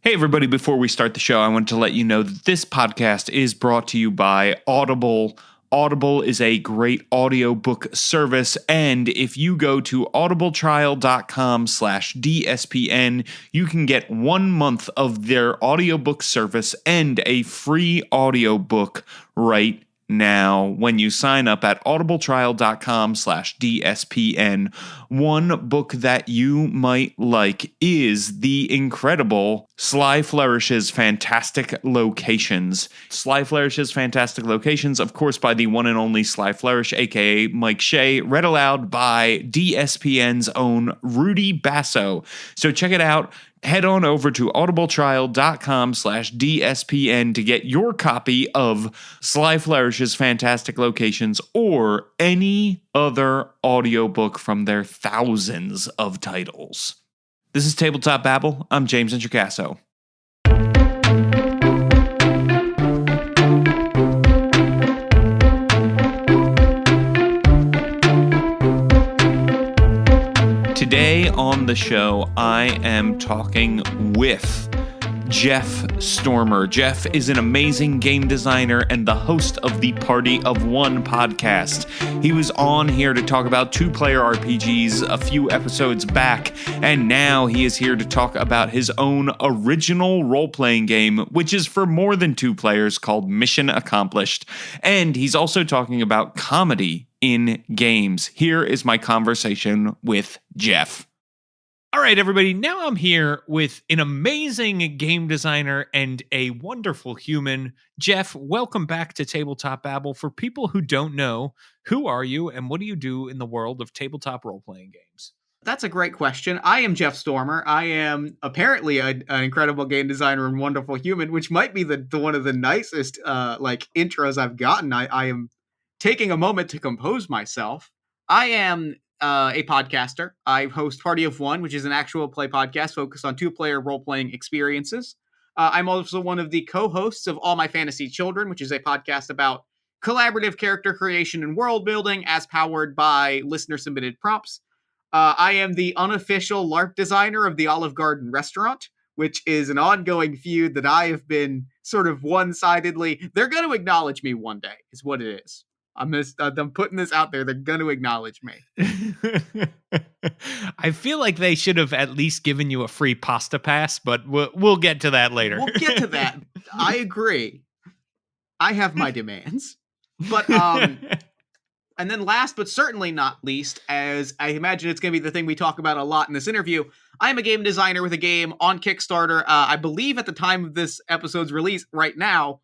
Hey, everybody, before we start the show, I want to let you know that this podcast is brought to you by Audible. Audible is a great audiobook service, and if you go to audibletrial.com/DSPN, you can get 1 month of their audiobook service and a free audiobook right now when you sign up at audibletrial.com/DSPN. One book that you might like is the incredible Sly Flourish's Fantastic Locations. Sly Flourish's Fantastic Locations, of course, by the one and only Sly Flourish, aka Mike Shea, read aloud by DSPN's own Rudy Basso. So check it out. Head on over to audibletrial.com/DSPN to get your copy of Sly Flourish's Fantastic Locations or any other audiobook from their thousands of titles. This is Tabletop Babble. I'm James Introcaso. Today on the show, I am talking with Jeff Stormer. Jeff is an amazing game designer and the host of the Party of One podcast. He was on here to talk about two-player RPGs a few episodes back, and now he is here to talk about his own original role-playing game, which is for more than two players, called Mission Accomplished. And he's also talking about comedy in games. Here is my conversation with Jeff. All right, everybody, now I'm here with an amazing game designer and a wonderful human. Jeff, welcome back to Tabletop Babble. For people who don't know, who are you and what do you do in the world of tabletop role-playing games? That's a great question. I am Jeff Stormer. I am apparently an incredible game designer and wonderful human, which might be the one of the nicest intros I've gotten. I am taking a moment to compose myself. I am a podcaster. I host Party of One, which is an actual play podcast focused on two-player role-playing experiences. I'm also one of the co-hosts of All My Fantasy Children, which is a podcast about collaborative character creation and world building as powered by listener-submitted prompts. I am the unofficial LARP designer of the Olive Garden restaurant, which is an ongoing feud that I have been sort of one-sidedly... They're going to acknowledge me one day, is what it is. I'm putting this out there. They're going to acknowledge me. I feel like they should have at least given you a free pasta pass, but we'll get to that later. We'll get to that. I agree. I have my demands. But, and then last but certainly not least, as I imagine it's going to be the thing we talk about a lot in this interview, I'm a game designer with a game on Kickstarter. I believe at the time of this episode's release right now,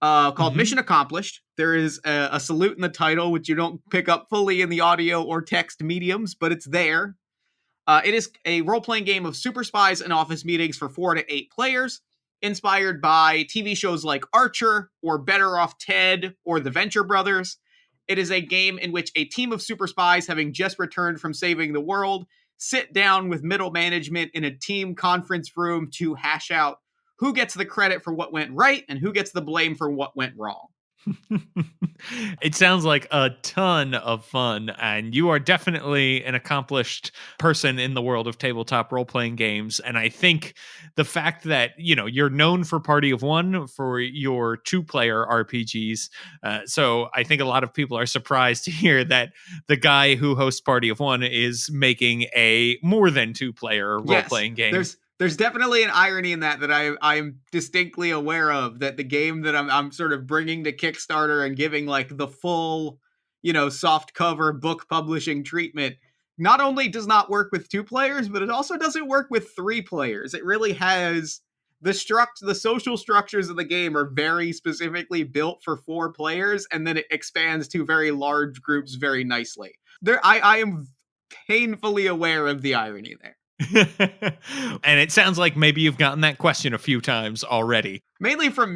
called Mission Accomplished. There is a salute in the title, which you don't pick up fully in the audio or text mediums, but it's there. It is a role-playing game of super spies and office meetings for 4 to 8 players, inspired by TV shows like Archer, or Better Off Ted, or The Venture Brothers. It is a game in which a team of super spies, having just returned from saving the world, sit down with middle management in a team conference room to hash out who gets the credit for what went right and who gets the blame for what went wrong. It sounds like a ton of fun, and you are definitely an accomplished person in the world of tabletop role-playing games. And I think the fact that, you're known for Party of One for your two-player RPGs. So I think a lot of people are surprised to hear that the guy who hosts Party of One is making a more than two-player role-playing game. There's definitely an irony in that I am distinctly aware of, that the game that I'm sort of bringing to Kickstarter and giving like the full, soft cover book publishing treatment, not only does not work with 2 players, but it also doesn't work with 3 players. It really has the social structures of the game are very specifically built for 4 players, and then it expands to very large groups very nicely. I am painfully aware of the irony there. And it sounds like maybe you've gotten that question a few times already. Mainly from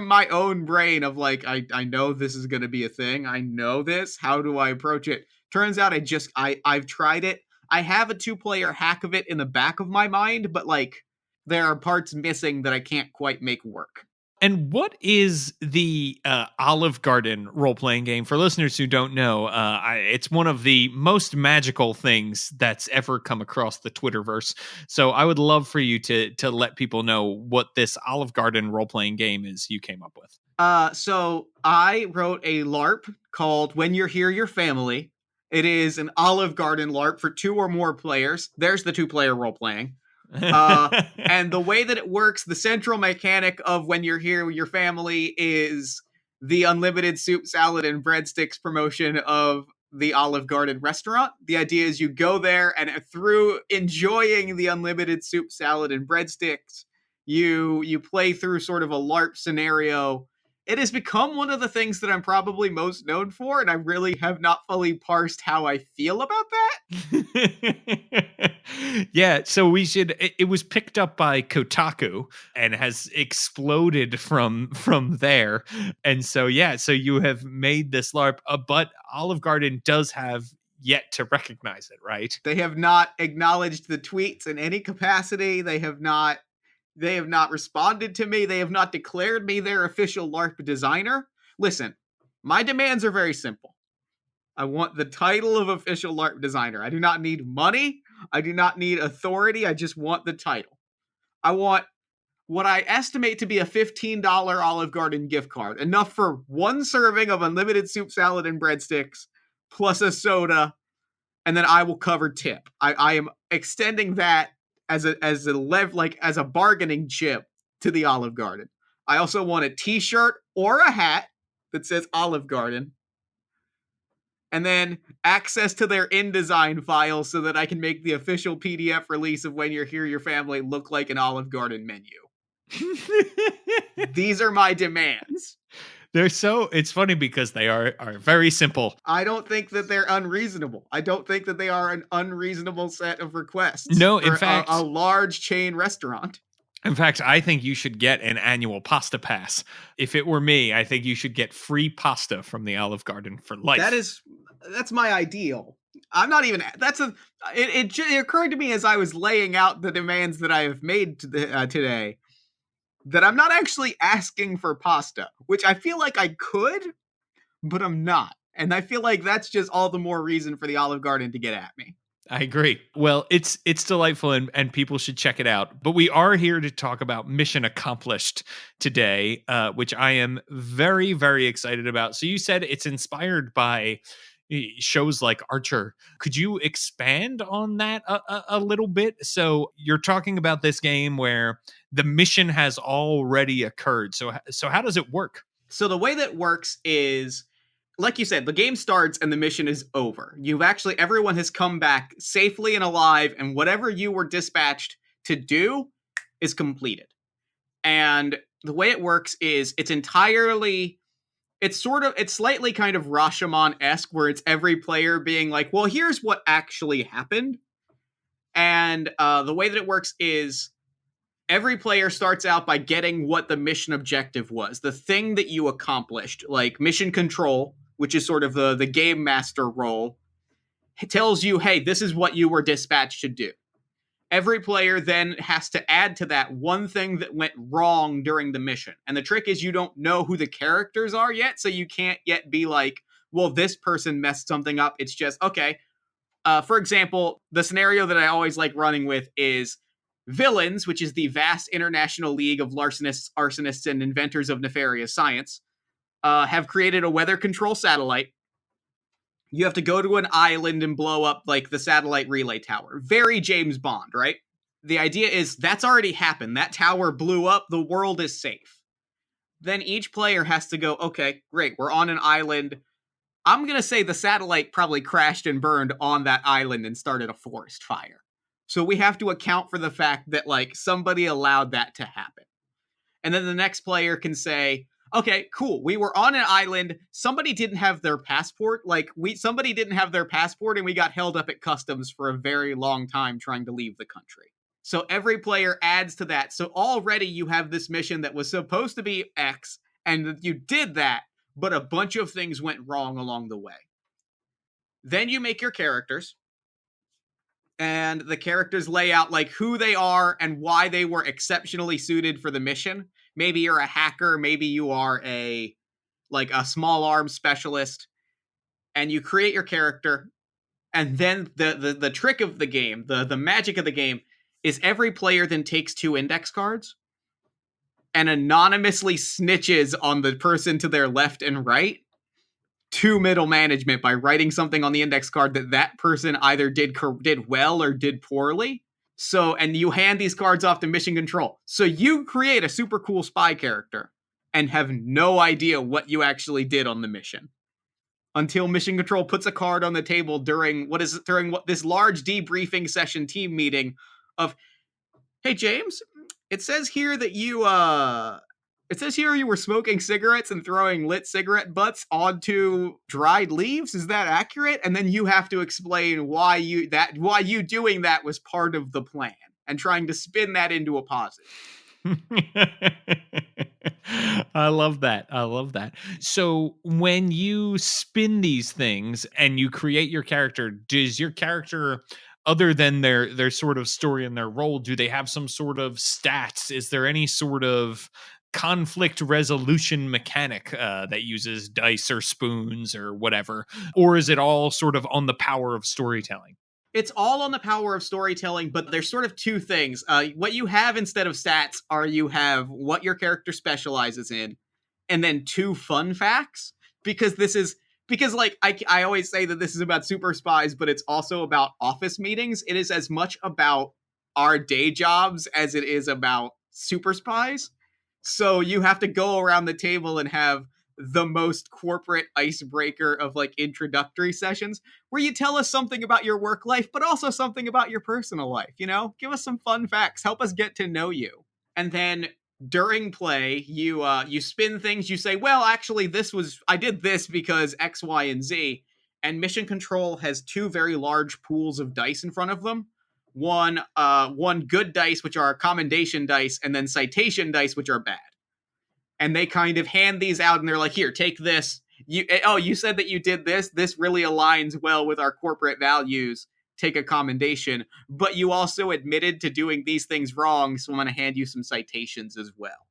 my own brain of like, I know this is going to be a thing. I know this. How do I approach it? Turns out I've tried it. I have a 2-player hack of it in the back of my mind, but like there are parts missing that I can't quite make work. And what is the Olive Garden role playing game? For listeners who don't know, it's one of the most magical things that's ever come across the Twitterverse. So I would love for you to let people know what this Olive Garden role playing game is you came up with. So I wrote a LARP called When You're Here, Your Family. It is an Olive Garden LARP for 2 or more players. There's the 2-player role playing. And the way that it works, the central mechanic of When You're Here with Your Family is the unlimited soup, salad, and breadsticks promotion of the Olive Garden restaurant. The idea is you go there, and through enjoying the unlimited soup, salad, and breadsticks, you play through sort of a LARP scenario. It has become one of the things that I'm probably most known for, and I really have not fully parsed how I feel about that. Yeah, so it was picked up by Kotaku and has exploded from there. And so yeah, so you have made this LARP, but Olive Garden does have yet to recognize it, right? They have not acknowledged the tweets in any capacity. They have not responded to me. They have not declared me their official LARP designer. Listen, my demands are very simple. I want the title of official LARP designer. I do not need money. I do not need authority. I just want the title. I want what I estimate to be a $15 Olive Garden gift card, enough for 1 serving of unlimited soup, salad, and breadsticks, plus a soda, and then I will cover tip. I am extending that as a bargaining chip to the Olive Garden. I also want a t-shirt or a hat that says Olive Garden. And then access to their InDesign files so that I can make the official PDF release of When You're Here, Your Family look like an Olive Garden menu. These are my demands. It's funny because they are very simple. I don't think that they're unreasonable. I don't think that they are an unreasonable set of requests. No, in fact, a large chain restaurant. In fact, I think you should get an annual pasta pass. If it were me, I think you should get free pasta from the Olive Garden for life. That's my ideal. I'm not even. It occurred to me as I was laying out the demands that I have made today that I'm not actually asking for pasta, which I feel like I could, but I'm not. And I feel like that's just all the more reason for the Olive Garden to get at me. I agree. Well, it's delightful and people should check it out. But we are here to talk about Mission Accomplished today, which I am very, very excited about. So you said it's inspired by shows like Archer. Could you expand on that a little bit? So you're talking about this game where the mission has already occurred. So how does it work? So the way that works is, like you said, the game starts and the mission is over. Everyone has come back safely and alive, and whatever you were dispatched to do is completed. And the way it works is it's slightly kind of Rashomon-esque, where it's every player being like, well, here's what actually happened. And the way that it works is every player starts out by getting what the mission objective was, the thing that you accomplished, like mission control, which is sort of the game master role. It tells you, hey, this is what you were dispatched to do. Every player then has to add to that one thing that went wrong during the mission. And the trick is you don't know who the characters are yet, so you can't yet be like, well, this person messed something up. It's just, okay. For example, the scenario that I always like running with is Villains, which is the vast international league of larcenists, arsonists, and inventors of nefarious science, have created a weather control satellite. You have to go to an island and blow up like the satellite relay tower. Very James Bond, right? The idea is that's already happened. That tower blew up. The world is safe. Then each player has to go, okay, great. We're on an island. I'm going to say the satellite probably crashed and burned on that island and started a forest fire. So we have to account for the fact that like somebody allowed that to happen. And then the next player can say, okay, cool. We were on an island. Somebody didn't have their passport. Somebody didn't have their passport and we got held up at customs for a very long time trying to leave the country. So every player adds to that. So already you have this mission that was supposed to be X and you did that, but a bunch of things went wrong along the way. Then you make your characters. and the characters lay out like who they are and why they were exceptionally suited for the mission. Maybe you're a hacker, maybe you are a small arms specialist, and you create your character. And then the trick of the game, the magic of the game, is every player then takes 2 index cards and anonymously snitches on the person to their left and right to middle management by writing something on the index card that person either did well or did poorly. So, and you hand these cards off to mission control. So you create a super cool spy character and have no idea what you actually did on the mission until mission control puts a card on the table during this large debriefing session team meeting of, hey James, it says here that you were smoking cigarettes and throwing lit cigarette butts onto dried leaves. Is that accurate? And then you have to explain why you doing that was part of the plan and trying to spin that into a positive. I love that. I love that. So when you spin these things and you create your character, does your character, other than their sort of story and their role, do they have some sort of stats? Is there any sort of conflict resolution mechanic that uses dice or spoons or whatever? Or is it all sort of on the power of storytelling? It's all on the power of storytelling, but there's sort of 2 things. What you have instead of stats are you have what your character specializes in, and then 2 fun facts. Because I always say that this is about super spies, but it's also about office meetings. It is as much about our day jobs as it is about super spies. So you have to go around the table and have the most corporate icebreaker of introductory sessions where you tell us something about your work life, but also something about your personal life. Give us some fun facts, help us get to know you. And then during play, you spin things. You say, well, actually, I did this because X, Y, and Z. And mission control has 2 very large pools of dice in front of them. One good dice, which are commendation dice, and then citation dice, which are bad. And they kind of hand these out, and they're like, here, take this. You said that you did this. This really aligns well with our corporate values. Take a commendation. But you also admitted to doing these things wrong, so I'm going to hand you some citations as well.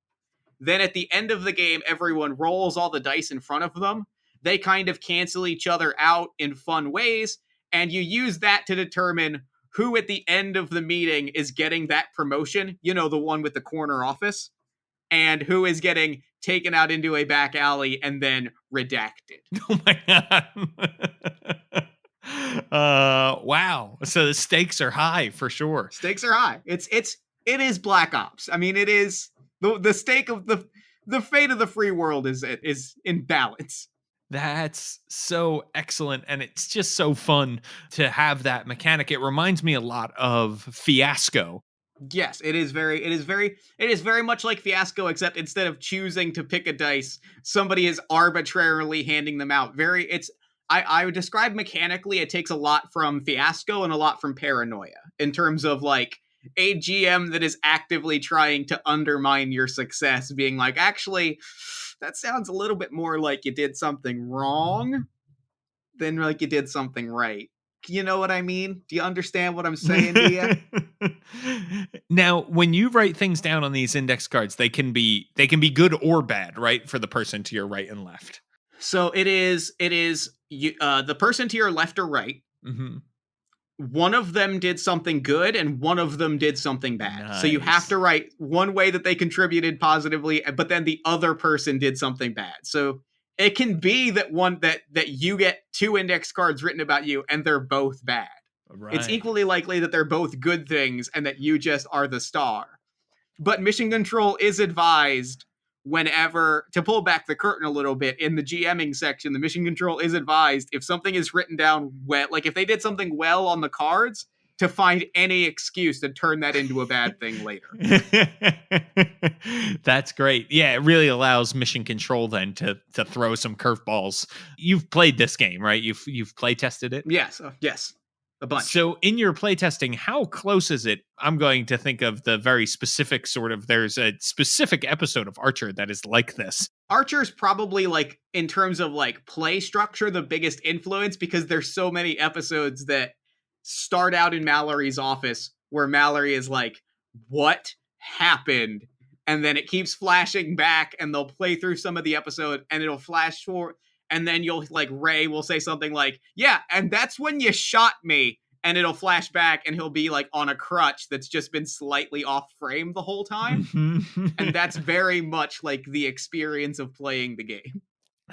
Then at the end of the game, everyone rolls all the dice in front of them. They kind of cancel each other out in fun ways, and you use that to determine who at the end of the meeting is getting that promotion, the one with the corner office, and who is getting taken out into a back alley and then redacted. Oh my god. Wow. So the stakes are high for sure. Stakes are high. It is Black Ops. I mean, it is the stake of the fate of the free world is in balance. That's so excellent, and it's just so fun to have that mechanic. It reminds me a lot of Fiasco. Yes, it is very much like Fiasco, except instead of choosing to pick a dice, somebody is arbitrarily handing them out. I would describe mechanically, it takes a lot from Fiasco and a lot from Paranoia in terms of a GM that is actively trying to undermine your success, being like, actually, that sounds a little bit more like you did something wrong than like you did something right. You know what I mean? Do you understand what I'm saying to you? Now, when you write things down on these index cards, they can be good or bad, right? For the person to your right and left. So it is the person to your left or right. Mm-hmm. One of them did something good and one of them did something bad. Nice. So you have to write one way that they contributed positively, but then the other person did something bad. So it can be that you get 2 index cards written about you and they're both bad. Right. It's equally likely that they're both good things and that you just are the star. But mission control is advised whenever, to pull back the curtain a little bit, in the GMing section, the mission control is advised if something is written down well, if they did something well on the cards, to find any excuse to turn that into a bad thing later. That's great. Yeah, it really allows mission control then to throw some curveballs. You've played this game, right? You've play tested it? Yes. Yes. A bunch. So in your playtesting, how close is it? I'm going to think of the very specific there's a specific episode of Archer that is like this. Archer's probably in terms of play structure, the biggest influence, because there's so many episodes that start out in Mallory's office where Mallory is like, what happened? And then it keeps flashing back, and they'll play through some of the episode, and it'll flash forward, and then you'll, like, Ray will say something like, yeah, and that's when you shot me, and it'll flash back, and he'll be, like, on a crutch that's just been slightly off frame the whole time. And that's very much, like, the experience of playing the game.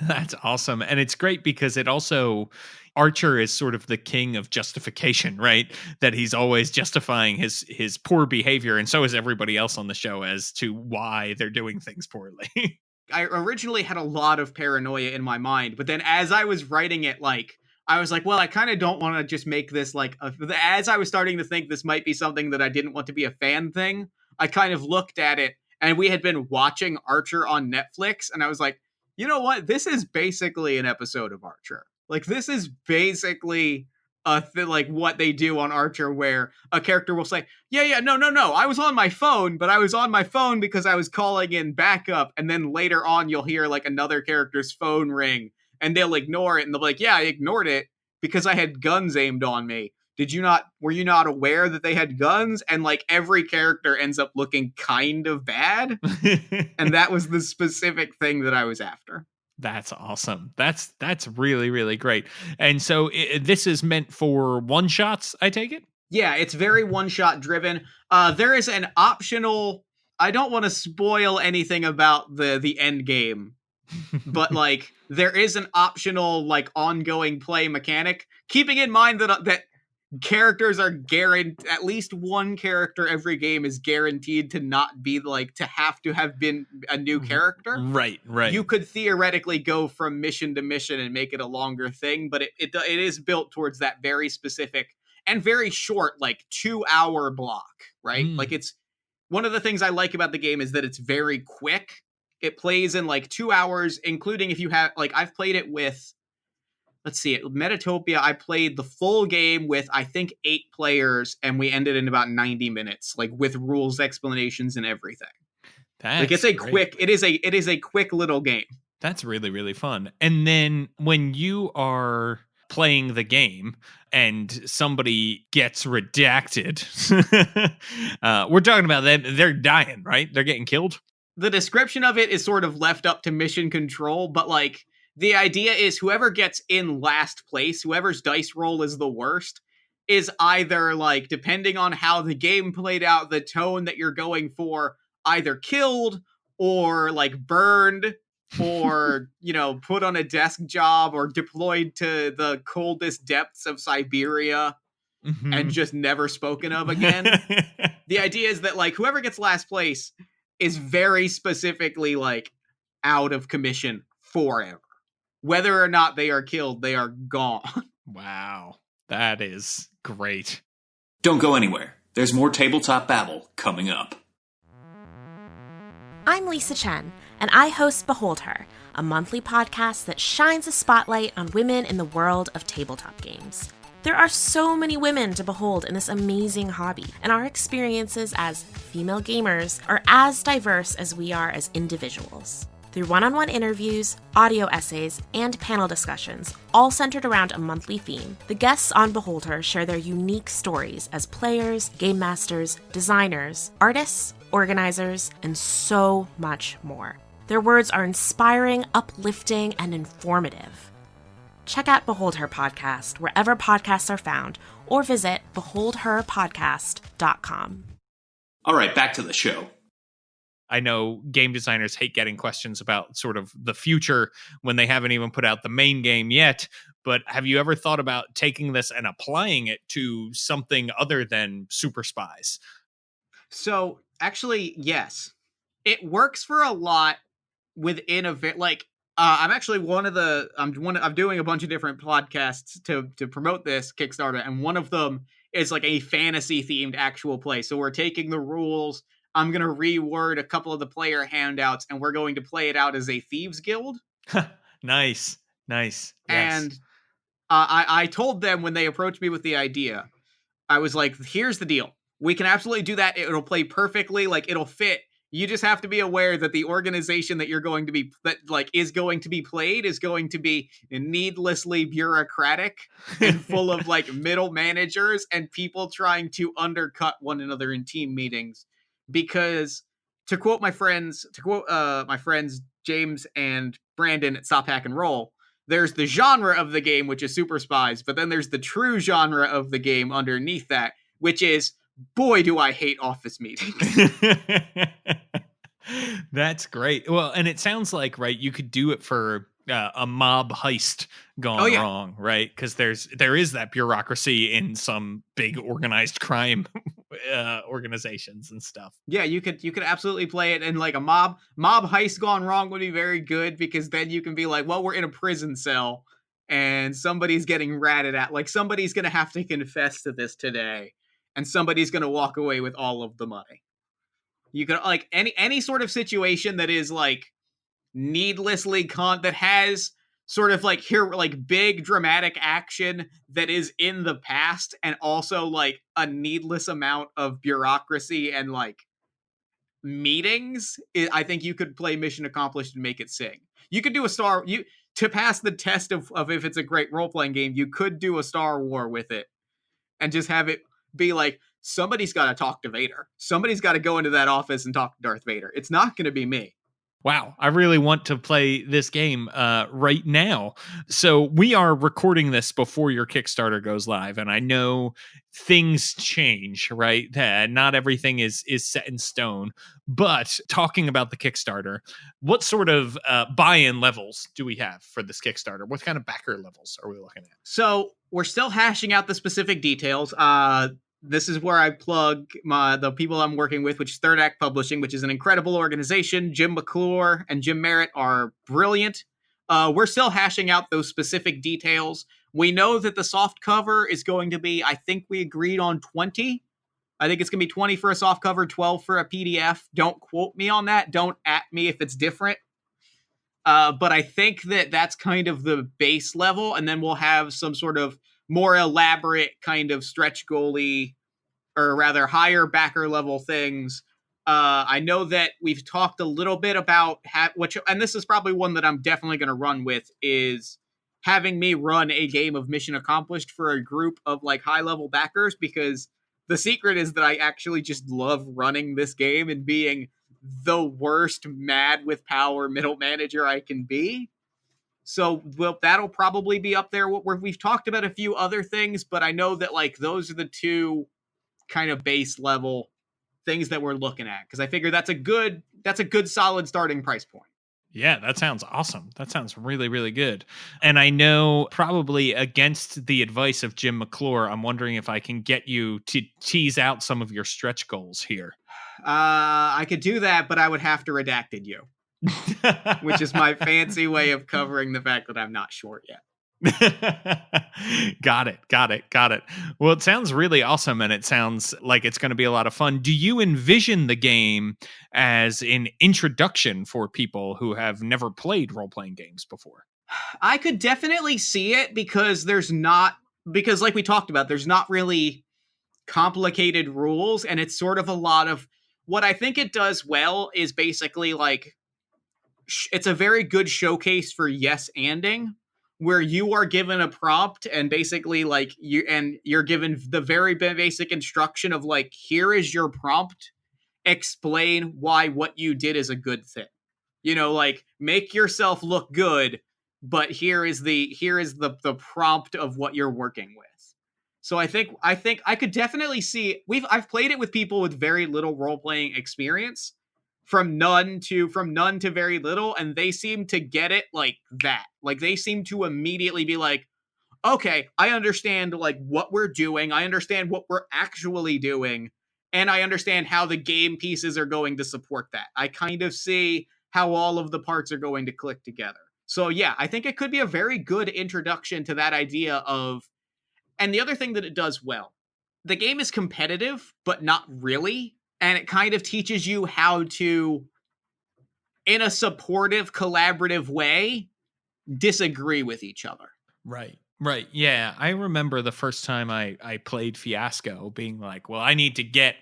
That's awesome. And it's great because it also, Archer is sort of the king of justification, right? That he's always justifying his poor behavior, and so is everybody else on the show as to why they're doing things poorly. I originally had a lot of paranoia in my mind, but then as I was writing it, like, I was like, well, I kind of don't want to just make this like as I was starting to think this might be something that I didn't want to be a fan thing, I kind of looked at it, and we had been watching Archer on Netflix, and I was like, you know what? This is basically an episode of Archer. Like, this is basically like what they do on Archer, where a character will say, yeah, no, I was on my phone, but I was on my phone because I was calling in backup. And then later on, you'll hear like another character's phone ring, and they'll ignore it, and they'll be like, yeah, I ignored it because I had guns aimed on me. Were you not aware that they had guns? And like every character ends up looking kind of bad. And that was the specific thing that I was after. That's awesome. That's really, really great. And so this is meant for one shots, I take it? Yeah, it's very one shot driven. There is an optional, I don't want to spoil anything about the end game, but like there is an optional like ongoing play mechanic, keeping in mind that characters are guaranteed, at least one character every game is guaranteed to not be like to have been a new character. Right. You could theoretically go from mission to mission and make it a longer thing, but it is built towards that very specific and very short, like 2-hour block, right? Like, it's one of the things I like about the game is that it's very quick. It plays in like 2 hours, including if you have, like, I've played it with, let's see, at Metatopia, I played the full game with, I think, 8 players, and we ended in about 90 minutes, like with rules, explanations, and everything. Like, it's a quick, it is a quick little game. That's really, really fun. And then when you are playing the game and somebody gets redacted, we're talking about them, they're dying, right? They're getting killed. The description of it is sort of left up to mission control, but like, the idea is whoever gets in last place, whoever's dice roll is the worst, is either, like, depending on how the game played out, the tone that you're going for, either killed or, like, burned or, you know, put on a desk job or deployed to the coldest depths of Siberia and just never spoken of again. The idea is that, like, whoever gets last place is very specifically, like, out of commission forever. Whether or not they are killed, they are gone. Wow. That is great. Don't go anywhere. There's more Tabletop Babble coming up. I'm Lisa Chen, and I host Behold Her, a monthly podcast that shines a spotlight on women in the world of tabletop games. There are so many women to behold in this amazing hobby, and our experiences as female gamers are as diverse as we are as individuals. Through one-on-one interviews, audio essays, and panel discussions, all centered around a monthly theme, the guests on Behold Her share their unique stories as players, game masters, designers, artists, organizers, and so much more. Their words are inspiring, uplifting, and informative. Check out Behold Her Podcast wherever podcasts are found, or visit beholdherpodcast.com. All right, back to the show. I know game designers hate getting questions about sort of the future when they haven't even put out the main game yet. But have you ever thought about taking this and applying it to something other than Super Spies? So actually, yes, it works for a lot within a like. I'm actually I'm doing a bunch of different podcasts to promote this Kickstarter, and one of them is like a fantasy themed actual play. So we're taking the rules. I'm going to reword a couple of the player handouts, and we're going to play it out as a thieves guild. Nice. Yes. And I told them when they approached me with the idea, I was like, here's the deal. We can absolutely do that. It'll play perfectly. Like, it'll fit You just have to be aware that the organization that you're going to be is going to be played is going to be needlessly bureaucratic and full of like middle managers and people trying to undercut one another in team meetings. Because to quote my friends James and Brandon at Stop Hack and Roll, there's the genre of the game, which is Super Spies, but then there's the true genre of the game underneath that, which is, boy, do I hate office meetings. That's great. Well, and it sounds like, right, you could do it for a mob heist gone wrong, right? Because there is that bureaucracy in some big organized crime organizations and stuff. Yeah, you could absolutely play it in like a mob heist gone wrong would be very good, because then you can be like, well, we're in a prison cell and somebody's getting ratted at. Like, somebody's gonna have to confess to this today, and somebody's gonna walk away with all of the money. You could like any sort of situation that is like needlessly that has sort of like big dramatic action that is in the past, and also like a needless amount of bureaucracy and like meetings. I think you could play Mission Accomplished and make it sing. You could do to pass the test of if it's a great role-playing game, you could do a Star War with it and just have it be like, somebody's got to talk to Vader. Somebody's got to go into that office and talk to Darth Vader. It's not going to be me. Wow, I really want to play this game right now. So we are recording this before your Kickstarter goes live, and I know things change, right? Not everything is set in stone. But talking about the Kickstarter, what sort of buy-in levels do we have for this Kickstarter? What kind of backer levels are we looking at? So we're still hashing out the specific details. This is where I plug the people I'm working with, which is Third Act Publishing, which is an incredible organization. Jim McClure and Jim Merritt are brilliant. We're still hashing out those specific details. We know that the soft cover is going to be, I think we agreed on 20. I think it's going to be 20 for a soft cover, 12 for a PDF. Don't quote me on that. Don't at me if it's different. But I think that's kind of the base level, and then we'll have some sort of more elaborate kind of stretch goalie, or rather higher backer level things. I know that we've talked a little bit about and this is probably one that I'm definitely going to run with, is having me run a game of Mission Accomplished for a group of like high level backers, because the secret is that I actually just love running this game and being the worst mad with power middle manager I can be. So that'll probably be up there. We've talked about a few other things, but I know that like those are the two kind of base level things that we're looking at, because I figure that's a good solid starting price point. Yeah, that sounds awesome. That sounds really, really good. And I know, probably against the advice of Jim McClure, I'm wondering if I can get you to tease out some of your stretch goals here. I could do that, but I would have to redacted you. Which is my fancy way of covering the fact that I'm not sure yet. Got it. Well, it sounds really awesome, and it sounds like it's going to be a lot of fun. Do you envision the game as an introduction for people who have never played role-playing games before? I could definitely see it, because like we talked about, there's not really complicated rules, and it's sort of a lot of what I think it does well is basically like, it's a very good showcase for yes-anding, where you are given a prompt and basically like you're given the very basic instruction of like, here is your prompt, explain why what you did is a good thing. You know, like, make yourself look good, but here is the prompt of what you're working with. So I think I could definitely see I've played it with people with very little role-playing experience, from none to very little, and they seem to get it like that. Like, they seem to immediately be like, okay, I understand like what we're doing, I understand what we're actually doing, and I understand how the game pieces are going to support that. I kind of see how all of the parts are going to click together. So yeah, I think it could be a very good introduction to that idea of, and the other thing that it does well, the game is competitive, but not really. And it kind of teaches you how to, in a supportive, collaborative way, disagree with each other. Right. Yeah, I remember the first time I played Fiasco being like, well, I need to get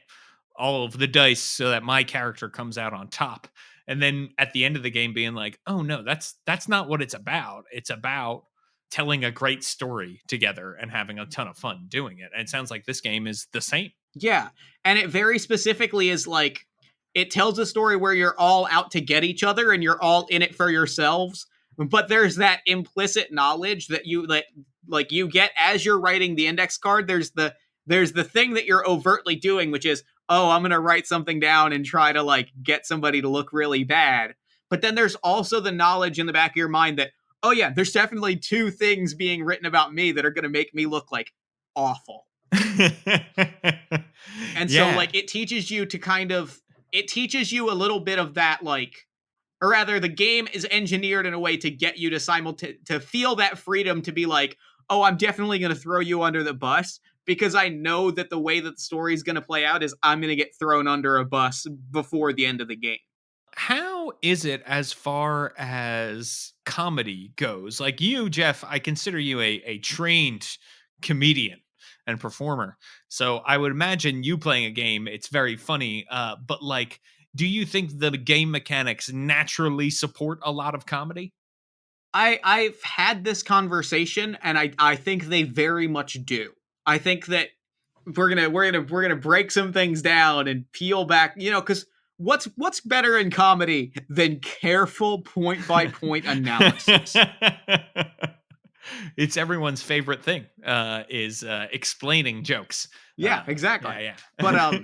all of the dice so that my character comes out on top. And then at the end of the game being like, oh no, that's not what it's about. It's about telling a great story together and having a ton of fun doing it. And it sounds like this game is the same. Yeah. And it very specifically is like, it tells a story where you're all out to get each other and you're all in it for yourselves. But there's that implicit knowledge that you get as you're writing the index card. There's the thing that you're overtly doing, which is, oh, I'm going to write something down and try to like get somebody to look really bad. But then there's also the knowledge in the back of your mind that, oh yeah, there's definitely two things being written about me that are going to make me look like awful. And so like it teaches you a little bit of that, like, or rather the game is engineered in a way to get you to feel that freedom to be like, oh, I'm definitely going to throw you under the bus because I know that the way that the story is going to play out is I'm going to get thrown under a bus before the end of the game. How is it as far as comedy goes? Like you, Jeff, I consider you a trained comedian and performer. So I would imagine you playing a game, it's very funny. But like, do you think the game mechanics naturally support a lot of comedy? I've had this conversation and I think they very much do. I think that we're gonna break some things down and peel back, because what's better in comedy than careful point by point analysis? It's everyone's favorite thing, is explaining jokes. Yeah, exactly. Yeah. But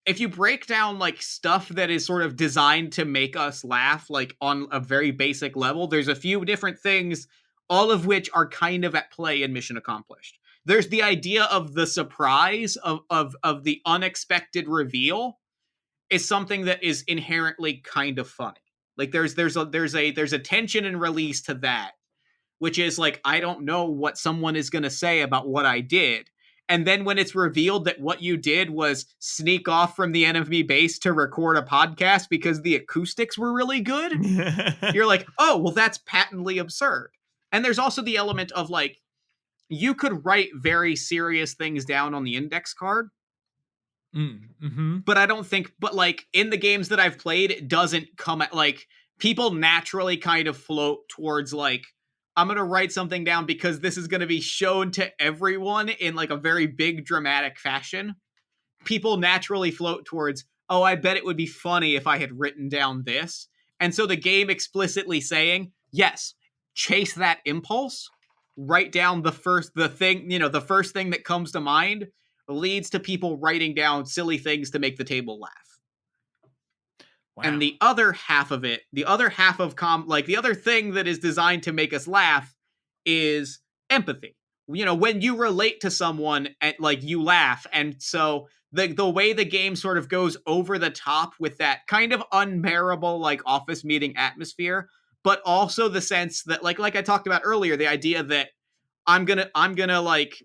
if you break down like stuff that is sort of designed to make us laugh, like on a very basic level, there's a few different things, all of which are kind of at play in Mission Accomplished. There's the idea of the surprise of the unexpected reveal is something that is inherently kind of funny. Like there's a tension and release to that, which is like, I don't know what someone is going to say about what I did. And then when it's revealed that what you did was sneak off from the enemy base to record a podcast because the acoustics were really good, you're like, oh, well, that's patently absurd. And there's also the element of like, you could write very serious things down on the index card. But I don't think, but like in the games that I've played, it doesn't come at like, people naturally kind of float towards like, I'm going to write something down because this is going to be shown to everyone in like a very big dramatic fashion. People naturally float towards, oh, I bet it would be funny if I had written down this. And so the game explicitly saying, yes, chase that impulse, write down the first thing that comes to mind, leads to people writing down silly things to make the table laugh. Wow. And the other half of it, the other thing that is designed to make us laugh is empathy. When you relate to someone and like you laugh. And so the way the game sort of goes over the top with that kind of unbearable like office meeting atmosphere, but also the sense that like I talked about earlier, the idea that I'm gonna like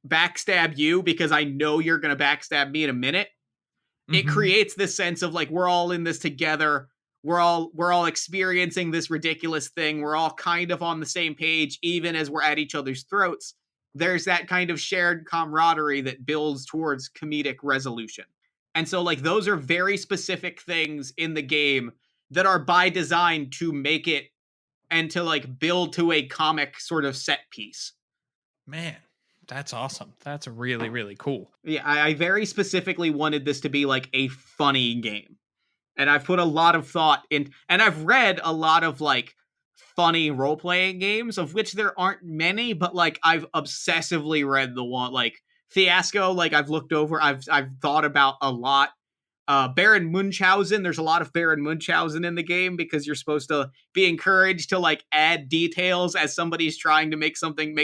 backstab you because I know you're gonna backstab me in a minute. It creates this sense of like, we're all in this together. We're all experiencing this ridiculous thing. We're all kind of on the same page, even as we're at each other's throats. There's that kind of shared camaraderie that builds towards comedic resolution. And so like, those are very specific things in the game that are by design to make it and to like build to a comic sort of set piece. Man. That's awesome. That's really, really cool. Yeah, I very specifically wanted this to be like a funny game. And I've put a lot of thought in, and I've read a lot of like funny role-playing games, of which there aren't many, but like I've obsessively read the one, like Fiasco, like I've looked over, I've thought about a lot. Baron Munchausen, there's a lot of Baron Munchausen in the game because you're supposed to be encouraged to like add details as somebody's trying to make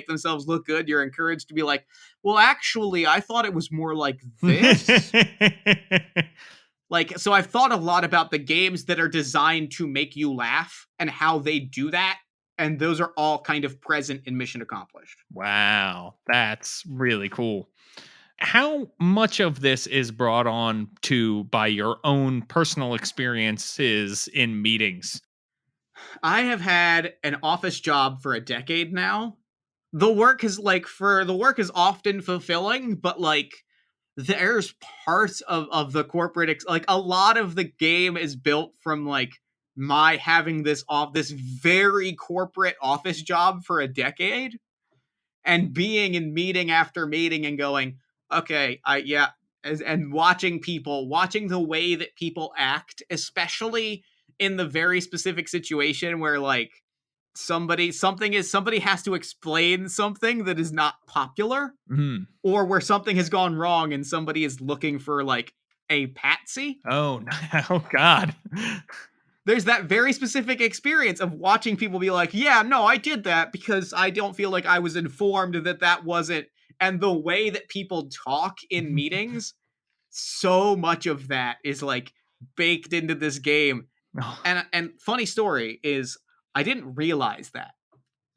themselves look good. You're encouraged to be like, well, actually, I thought it was more like this. Like, so I've thought a lot about the games that are designed to make you laugh and how they do that. And those are all kind of present in Mission Accomplished. Wow, that's really cool. How much of this is brought on to by your own personal experiences in meetings? I have had an office job for a decade now. The work is often fulfilling, but like there's parts of the corporate, like a lot of the game is built from like my having this very corporate office job for a decade and being in meeting after meeting and going, okay, and watching the way that people act, especially in the very specific situation where like somebody has to explain something that is not popular, or where something has gone wrong and somebody is looking for like a patsy. Oh, oh God. There's that very specific experience of watching people be like, yeah, no, I did that because I don't feel like I was informed that wasn't. And the way that people talk in meetings, so much of that is like baked into this game. And funny story is I didn't realize that.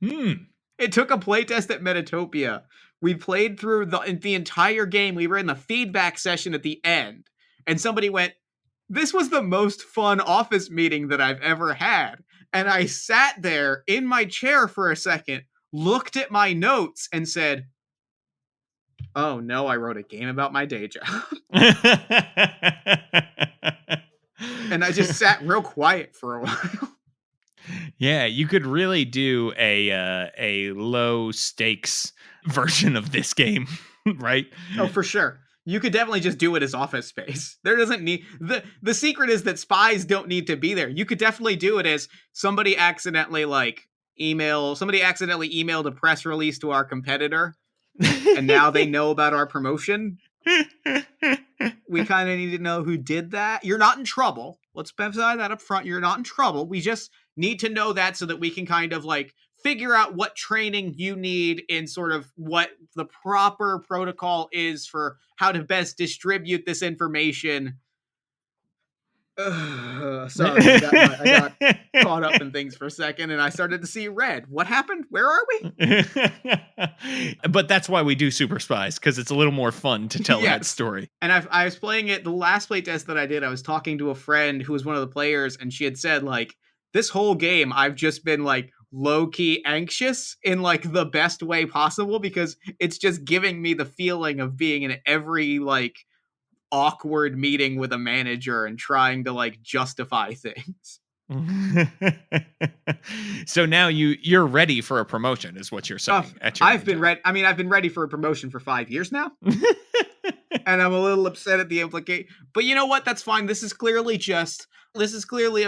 It took a playtest at Metatopia. We played through the entire game. We were in the feedback session at the end. And somebody went, this was the most fun office meeting that I've ever had. And I sat there in my chair for a second, looked at my notes, and said, oh no, I wrote a game about my day job. And I just sat real quiet for a while. Yeah, you could really do a low stakes version of this game, right? Oh, for sure. You could definitely just do it as Office Space. There doesn't need the secret is that spies don't need to be there. You could definitely do it as somebody accidentally emailed a press release to our competitor, and now they know about our promotion. We kind of need to know who did that. You're not in trouble. Let's specify that up front. You're not in trouble. We just need to know that so that we can kind of like figure out what training you need in sort of what the proper protocol is for how to best distribute this information. Sorry, I got caught up in things for a second and I started to see red. What happened? Where are we? But that's why we do Super Spies, because it's a little more fun to tell that story. And I was playing it, the last playtest that I did, I was talking to a friend who was one of the players, and she had said, like, this whole game, I've just been, like, low-key anxious in, like, the best way possible, because it's just giving me the feeling of being in every, like, awkward meeting with a manager and trying to, like, justify things. So now you're ready for a promotion, is what you're saying. I've been ready. I mean, I've been ready for a promotion for 5 years now. And I'm a little upset at the implication. But you know what? That's fine. This is clearly a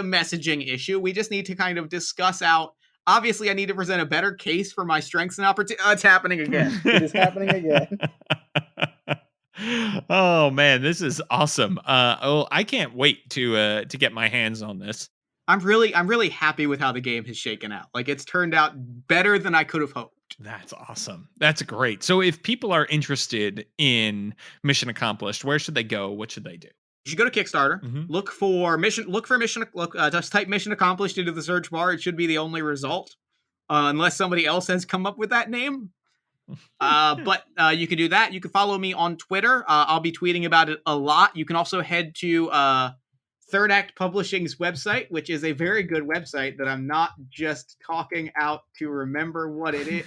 messaging issue. We just need to kind of discuss out. Obviously, I need to present a better case for my strengths and opportunities. It's happening again. It is happening again. Oh man, this is awesome. I can't wait to get my hands on this. I'm really happy with how the game has shaken out. Like, it's turned out better than I could have hoped. That's awesome. That's great. So if people are interested in Mission Accomplished, where should they go? What should they do? You should go to Kickstarter. Just type Mission Accomplished into the search bar. It should be the only result. Unless somebody else has come up with that name. But you can do that. You can follow me on Twitter. I'll be tweeting about it a lot. You can also head to Third Act Publishing's website, which is a very good website that I'm not just talking out to remember what it is.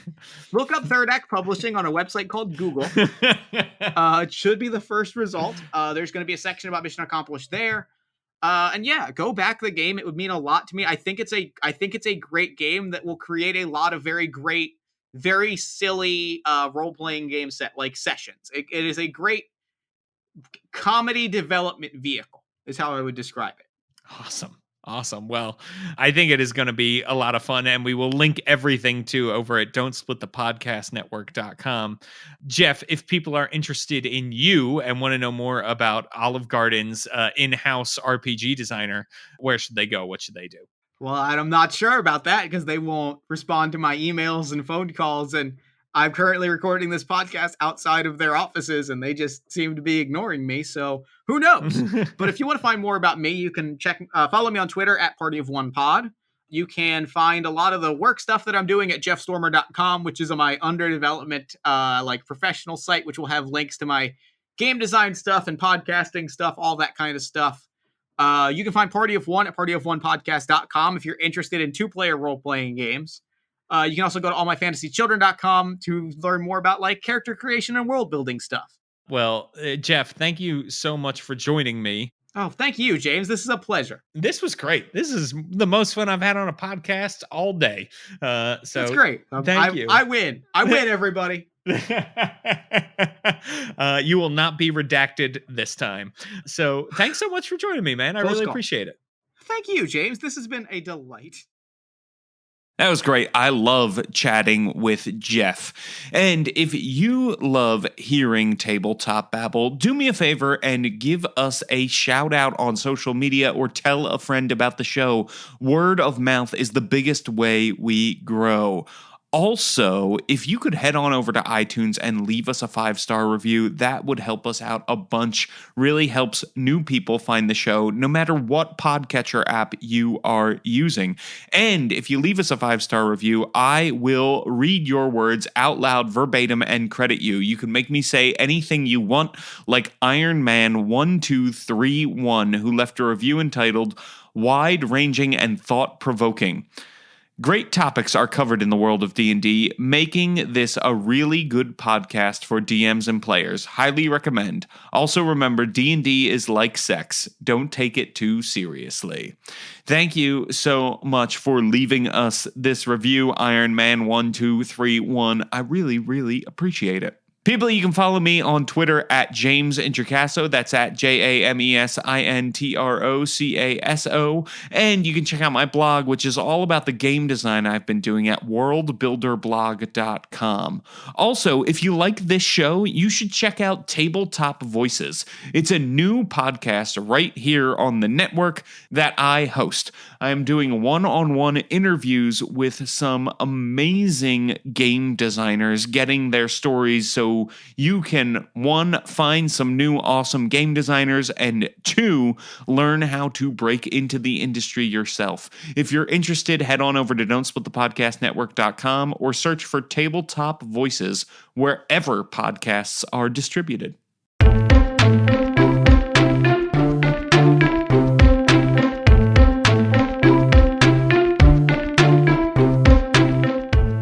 Look up Third Act Publishing on a website called Google. It should be the first result. There's going to be a section about Mission Accomplished there. And yeah, go back the game. It would mean a lot to me. I think it's a great game that will create a lot of very great, very silly role-playing game sessions. It is a great comedy development vehicle, is how I would describe it. Awesome. Well, I think it is going to be a lot of fun, and we will link everything to over at don'tsplitthepodcastnetwork.com. Jeff, if people are interested in you and want to know more about Olive Garden's in-house RPG designer, where should they go? What should they do? Well, I'm not sure about that because they won't respond to my emails and phone calls, and I'm currently recording this podcast outside of their offices, and they just seem to be ignoring me, so who knows? But if you want to find more about me, you can follow me on Twitter at PartyOfOnePod. You can find a lot of the work stuff that I'm doing at jeffstormer.com, which is my under development professional site, which will have links to my game design stuff and podcasting stuff, all that kind of stuff. You can find Party of One at partyofonepodcast.com if you're interested in two-player role-playing games. You can also go to allmyfantasychildren.com to learn more about character creation and world building stuff. Well, Jeff, thank you so much for joining me. Oh, thank you, James. This is a pleasure. This was great. This is the most fun I've had on a podcast all day. So That's great. Thank you. I win. I win, everybody. You will not be redacted this time. So thanks so much for joining me, man. I really appreciate it. Thank you, James. This has been a delight. That was great. I love chatting with Jeff. And if you love hearing Tabletop Babble, do me a favor and give us a shout out on social media or tell a friend about the show. Word of mouth is the biggest way we grow. Also, if you could head on over to iTunes and leave us a 5-star review, that would help us out a bunch. Really helps new people find the show, no matter what podcatcher app you are using. And if you leave us a 5-star review, I will read your words out loud verbatim and credit you. You can make me say anything you want, like Iron Man 1231, who left a review entitled Wide-Ranging and Thought-Provoking. Great topics are covered in the world of D&D, making this a really good podcast for DMs and players. Highly recommend. Also remember, D&D is like sex. Don't take it too seriously. Thank you so much for leaving us this review, Iron Man 1231. I really, really appreciate it. People, you can follow me on Twitter at James Introcaso. That's at JamesIntrocaso. And you can check out my blog, which is all about the game design I've been doing at worldbuilderblog.com. Also, if you like this show, you should check out Tabletop Voices. It's a new podcast right here on the network that I host. I am doing one-on-one interviews with some amazing game designers, getting their stories so you can, 1, find some new awesome game designers, and 2, learn how to break into the industry yourself. If you're interested, head on over to don'tsplitthepodcastnetwork.com or search for Tabletop Voices wherever podcasts are distributed.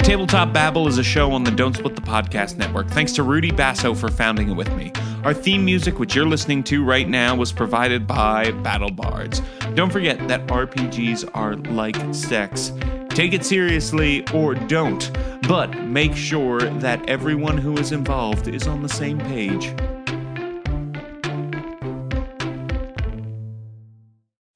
Tabletop Babble is a show on the Don't Split the Podcast Network. Thanks to Rudy Basso for founding it with me. Our theme music, which you're listening to right now, was provided by Battle Bards. Don't forget that RPGs are like sex. Take it seriously or don't, but make sure that everyone who is involved is on the same page.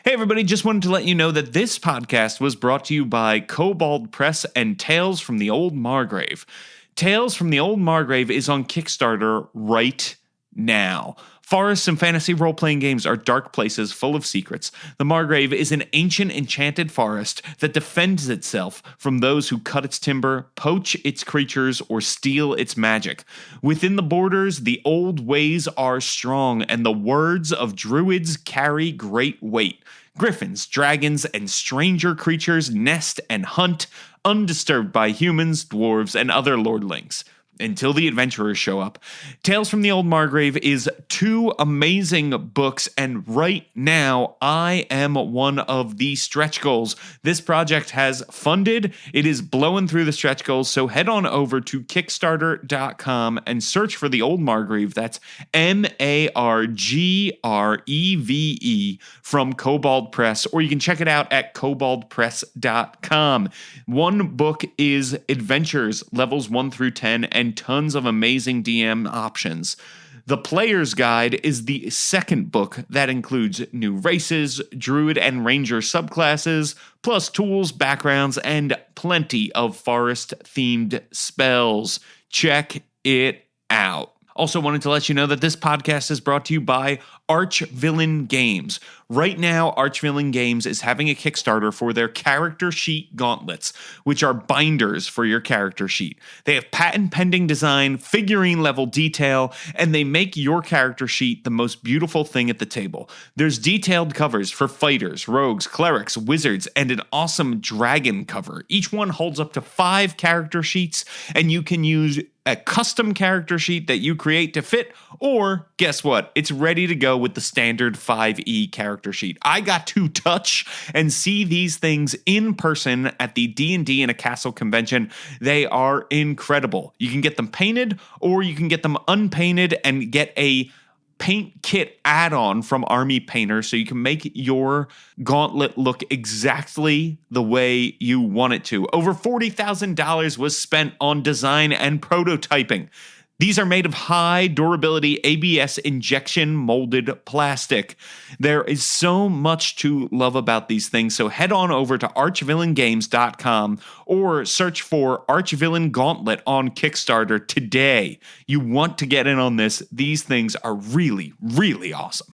Hey everybody, just wanted to let you know that this podcast was brought to you by Kobold Press and Tales from the Old Margrave. Tales from the Old Margrave is on Kickstarter right now. Forests and fantasy role-playing games are dark places full of secrets. The Margrave is an ancient enchanted forest that defends itself from those who cut its timber, poach its creatures, or steal its magic. Within the borders, the old ways are strong, and the words of druids carry great weight. Griffins, dragons, and stranger creatures nest and hunt, undisturbed by humans, dwarves, and other lordlings. Until the adventurers show up. Tales from the Old Margrave is 2 amazing books, and right now I am one of the stretch goals. This project has funded. It is blowing through the stretch goals, so head on over to Kickstarter.com and search for the Old Margrave. That's Margreve from Kobold Press, or you can check it out at koboldpress.com. One book is Adventures, levels 1 through 10, and tons of amazing DM options. The Player's Guide is the second book that includes new races, druid and ranger subclasses, plus tools, backgrounds, and plenty of forest-themed spells. Check it out. Also wanted to let you know that this podcast is brought to you by Archvillain Games. Right now, Archvillain Games is having a Kickstarter for their character sheet gauntlets, which are binders for your character sheet. They have patent-pending design, figurine-level detail, and they make your character sheet the most beautiful thing at the table. There's detailed covers for fighters, rogues, clerics, wizards, and an awesome dragon cover. Each one holds up to 5 character sheets, and you can use a custom character sheet that you create to fit, or guess what? It's ready to go with the standard 5e character sheet. I got to touch and see these things in person at the D&D in a Castle convention. They are incredible. You can get them painted or you can get them unpainted and get a paint kit add-on from Army Painter so you can make your gauntlet look exactly the way you want it to. Over $40,000 was spent on design and prototyping. These are made of high durability ABS injection molded plastic. There is so much to love about these things, so head on over to archvillaingames.com or search for Archvillain Gauntlet on Kickstarter today. You want to get in on this. These things are really, really awesome.